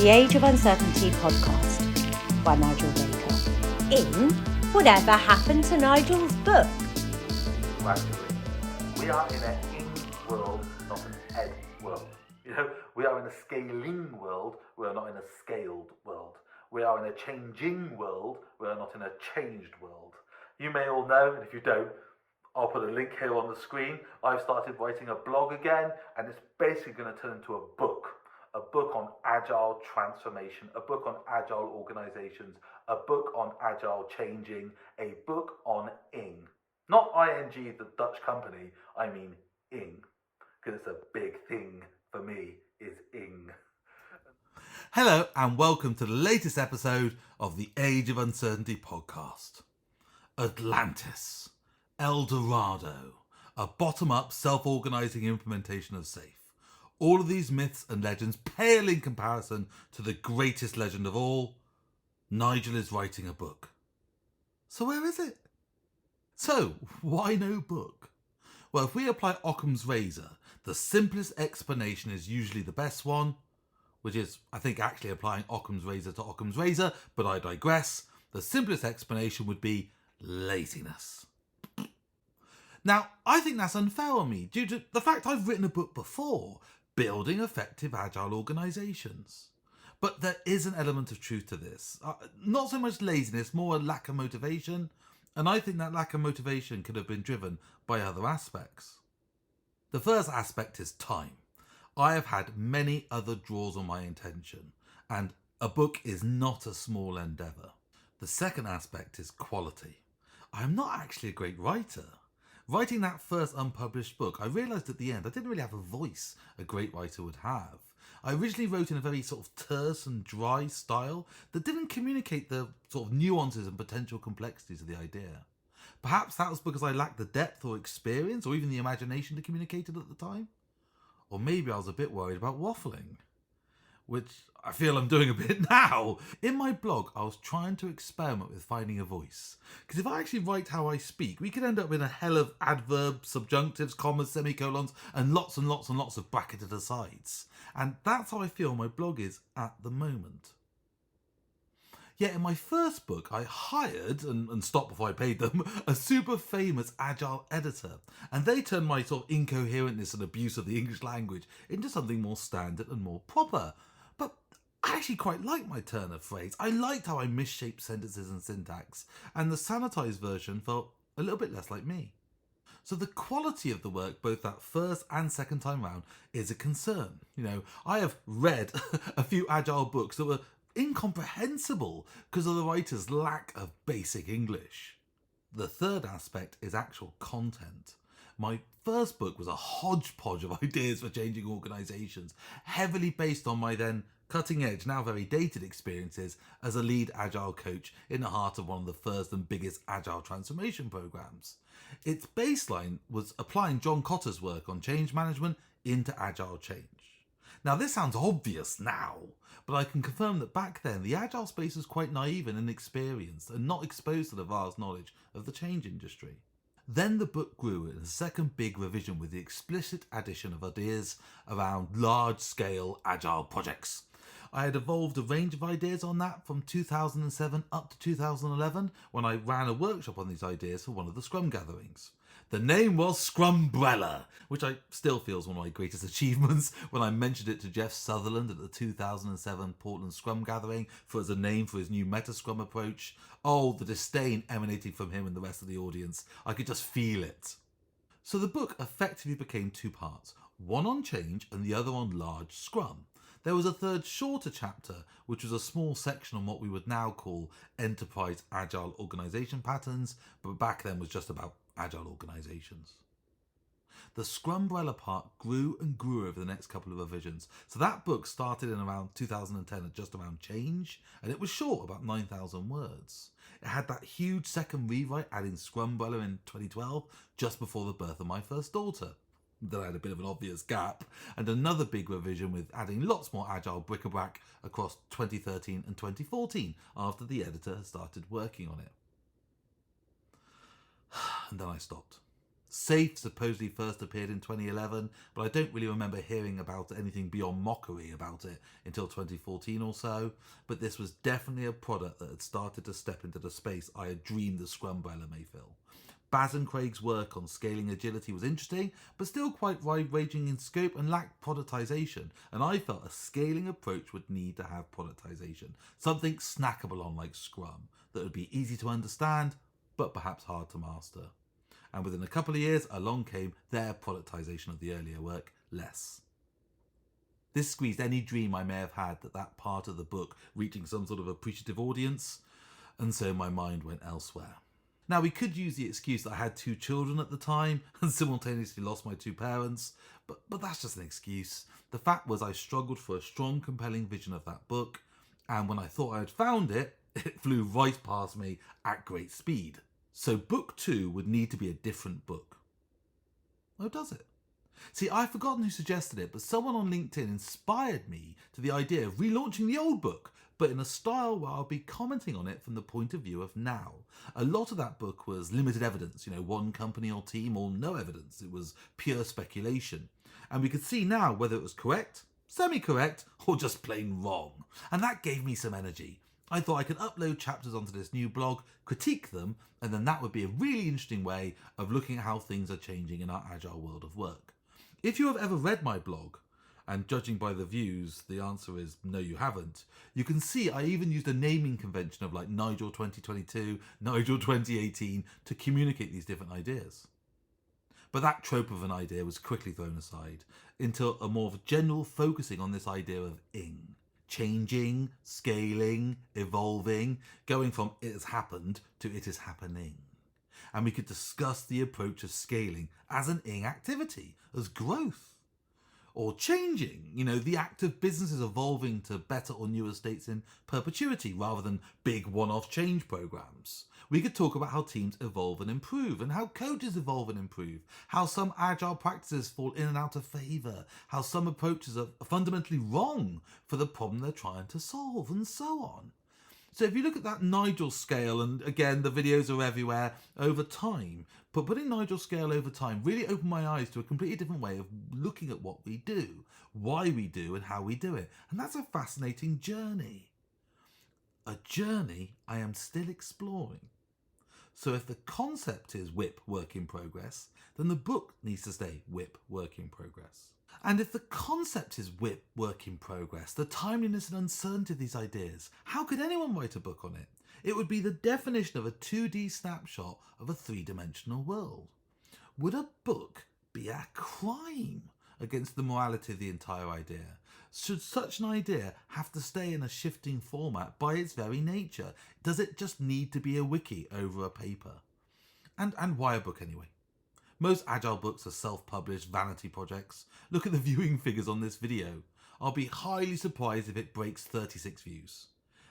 The Age of Uncertainty podcast by Nigel Baker. In Whatever Happened to Nigel's book? Gradually. We are in an ing world, not an ed world. We are in a scaling world, we are not in a scaled world. We are in a changing world, we are not in a changed world. You may all know, and if you don't, I'll put a link here on the screen. I've started writing a blog again, and it's basically going to turn into a book on agile transformation, a book on agile organizations, a book on agile changing, a book on ing. Not ING, the Dutch company, I mean ing, because it's a big thing for me, is ing. Hello and welcome to the latest episode of the Age of Uncertainty podcast. Atlantis, El Dorado, a bottom-up self-organising implementation of SAFe. All of these myths and legends pale in comparison to the greatest legend of all. Nigel is writing a book. So where is it? So, why no book? Well, if we apply Occam's razor, the simplest explanation is usually the best one, which is, I think, actually applying Occam's razor to Occam's razor, but I digress. The simplest explanation would be laziness. Now, I think that's unfair on me due to the fact I've written a book before, Building Effective Agile Organizations. But there is an element of truth to this. Not so much laziness, more a lack of motivation. And I think that lack of motivation could have been driven by other aspects. The first aspect is time. I have had many other draws on my intention, and a book is not a small endeavour. The second aspect is quality. I am not actually a great writer. Writing that first unpublished book, I realised at the end I didn't really have a voice a great writer would have. I originally wrote in a very sort of terse and dry style that didn't communicate the sort of nuances and potential complexities of the idea. Perhaps that was because I lacked the depth or experience or even the imagination to communicate it at the time. Or maybe I was a bit worried about waffling, which I feel I'm doing a bit now. In my blog, I was trying to experiment with finding a voice. Because if I actually write how I speak, we could end up in a hell of adverbs, subjunctives, commas, semicolons, and lots of bracketed asides. And that's how I feel my blog is at the moment. Yet in my first book, I hired, and stopped before I paid them, a super famous agile editor. And they turned my sort of incoherentness and abuse of the English language into something more standard and more proper. But I actually quite liked my turn of phrase. I liked how I misshaped sentences and syntax. And the sanitized version felt a little bit less like me. So the quality of the work, both that first and second time round, is a concern. I have read a few agile books that were incomprehensible because of the writer's lack of basic English. The third aspect is actual content. My first book was a hodgepodge of ideas for changing organisations, heavily based on my then cutting edge, now very dated experiences as a lead agile coach in the heart of one of the first and biggest agile transformation programs. Its baseline was applying John Kotter's work on change management into agile change. Now this sounds obvious now, but I can confirm that back then the agile space was quite naive and inexperienced and not exposed to the vast knowledge of the change industry. Then the book grew in a second big revision with the explicit addition of ideas around large-scale agile projects. I had evolved a range of ideas on that from 2007 up to 2011 when I ran a workshop on these ideas for one of the Scrum gatherings. The name was Scrumbrella, which I still feel is one of my greatest achievements when I mentioned it to Jeff Sutherland at the 2007 Portland Scrum gathering as a name for his new Meta-Scrum approach. Oh, the disdain emanating from him and the rest of the audience. I could just feel it. So the book effectively became two parts, one on change and the other on large Scrum. There was a third shorter chapter, which was a small section on what we would now call enterprise agile organisation patterns, but back then was just about agile organisations. The Scrumbrella part grew and grew over the next couple of revisions. So that book started in around 2010 at just around change, and it was short, about 9,000 words. It had that huge second rewrite adding Scrumbrella in 2012, just before the birth of my first daughter. Then I had a bit of an obvious gap, and another big revision with adding lots more agile bric-a-brac across 2013 and 2014 after the editor had started working on it. And then I stopped. Safe supposedly first appeared in 2011, but I don't really remember hearing about anything beyond mockery about it until 2014 or so. But this was definitely a product that had started to step into the space I had dreamed the Scrumbrella may fill. Baz and Craig's work on scaling agility was interesting, but still quite wide-ranging in scope and lacked productization, and I felt a scaling approach would need to have productization, something snackable on like Scrum, that would be easy to understand, but perhaps hard to master. And within a couple of years, along came their productization of the earlier work, Less. This squeezed any dream I may have had that part of the book reaching some sort of appreciative audience, and so my mind went elsewhere. Now, we could use the excuse that I had 2 children at the time and simultaneously lost my 2 parents, but that's just an excuse. The fact was I struggled for a strong, compelling vision of that book, and when I thought I had found it, it flew right past me at great speed. So book 2 would need to be a different book. Oh, does it? See, I've forgotten who suggested it, but someone on LinkedIn inspired me to the idea of relaunching the old book, but in a style where I'll be commenting on it from the point of view of now. A lot of that book was limited evidence, one company or team, or no evidence. It was pure speculation. And we could see now whether it was correct, semi-correct, or just plain wrong. And that gave me some energy. I thought I could upload chapters onto this new blog, critique them, and then that would be a really interesting way of looking at how things are changing in our agile world of work. If you have ever read my blog, and judging by the views, the answer is no, you haven't, you can see I even used a naming convention of like Nigel 2022, Nigel 2018 to communicate these different ideas. But that trope of an idea was quickly thrown aside until a more general focusing on this idea of ing. Changing, scaling, evolving, going from it has happened to it is happening. And we could discuss the approach of scaling as an ing activity, as growth. Or changing, the act of businesses evolving to better or newer states in perpetuity rather than big one-off change programs. We could talk about how teams evolve and improve, and how coaches evolve and improve, how some agile practices fall in and out of favour, how some approaches are fundamentally wrong for the problem they're trying to solve, and so on. So if you look at that Nigel scale, and again, the videos are everywhere, over time, but putting Nigel scale over time really opened my eyes to a completely different way of looking at what we do, why we do, and how we do it. And that's a fascinating journey. A journey I am still exploring. So if the concept is WIP work in progress, then the book needs to stay WIP work in progress. And if the concept is WIP work in progress, the timeliness and uncertainty of these ideas, how could anyone write a book on it? It would be the definition of a 2D snapshot of a 3-dimensional world. Would a book be a crime against the morality of the entire idea? Should such an idea have to stay in a shifting format by its very nature? Does it just need to be a wiki over a paper? And why a book anyway? Most agile books are self-published vanity projects. Look at the viewing figures on this video. I'll be highly surprised if it breaks 36 views.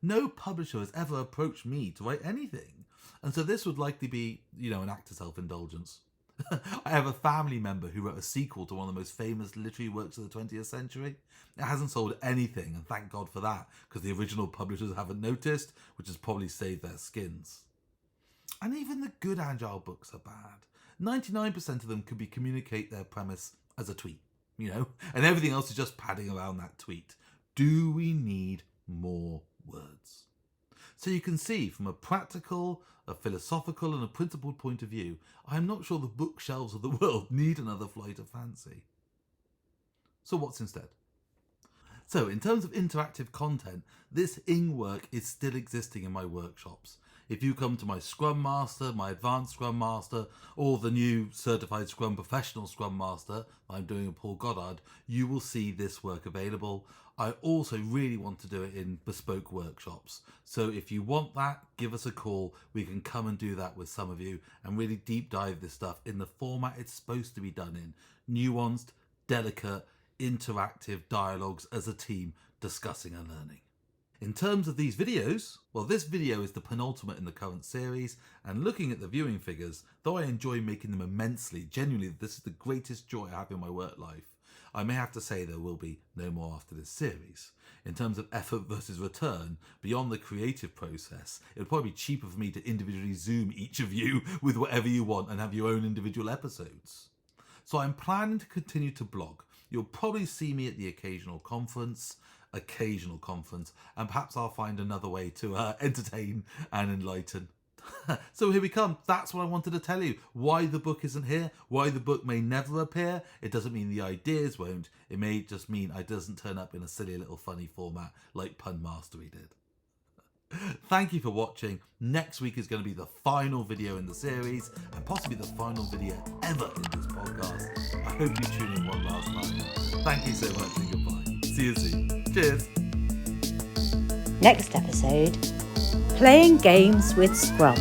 No publisher has ever approached me to write anything. And so this would likely be, an act of self-indulgence. I have a family member who wrote a sequel to one of the most famous literary works of the 20th century. It hasn't sold anything, and thank God for that, because the original publishers haven't noticed, which has probably saved their skins. And even the good agile books are bad. 99% of them could communicate their premise as a tweet, and everything else is just padding around that tweet. Do we need more words? So you can see from a practical, a philosophical and a principled point of view, I'm not sure the bookshelves of the world need another flight of fancy. So what's instead? So in terms of interactive content, this ing work is still existing in my workshops. If you come to my Scrum Master, my Advanced Scrum Master, or the new Certified Scrum Professional Scrum Master I'm doing with Paul Goddard, you will see this work available. I also really want to do it in bespoke workshops. So if you want that, give us a call. We can come and do that with some of you and really deep dive this stuff in the format it's supposed to be done in. Nuanced, delicate, interactive dialogues as a team discussing and learning. In terms of these videos, well, this video is the penultimate in the current series, and looking at the viewing figures, though I enjoy making them immensely, genuinely this is the greatest joy I have in my work life, I may have to say there will be no more after this series. In terms of effort versus return, beyond the creative process, it would probably be cheaper for me to individually Zoom each of you with whatever you want and have your own individual episodes. So I'm planning to continue to blog. You'll probably see me at the occasional conference, and perhaps I'll find another way to entertain and enlighten. So here we come. That's what I wanted to tell you. Why the book isn't here, why the book may never appear. It doesn't mean the ideas won't. It may just mean it doesn't turn up in a silly little funny format like Pun Mastery did. Thank you for watching. Next week is going to be the final video in the series and possibly the final video ever in this podcast. I hope you tune in one last time. Thank you so much and goodbye. See you soon. Cheers. Next episode, playing games with Scrum.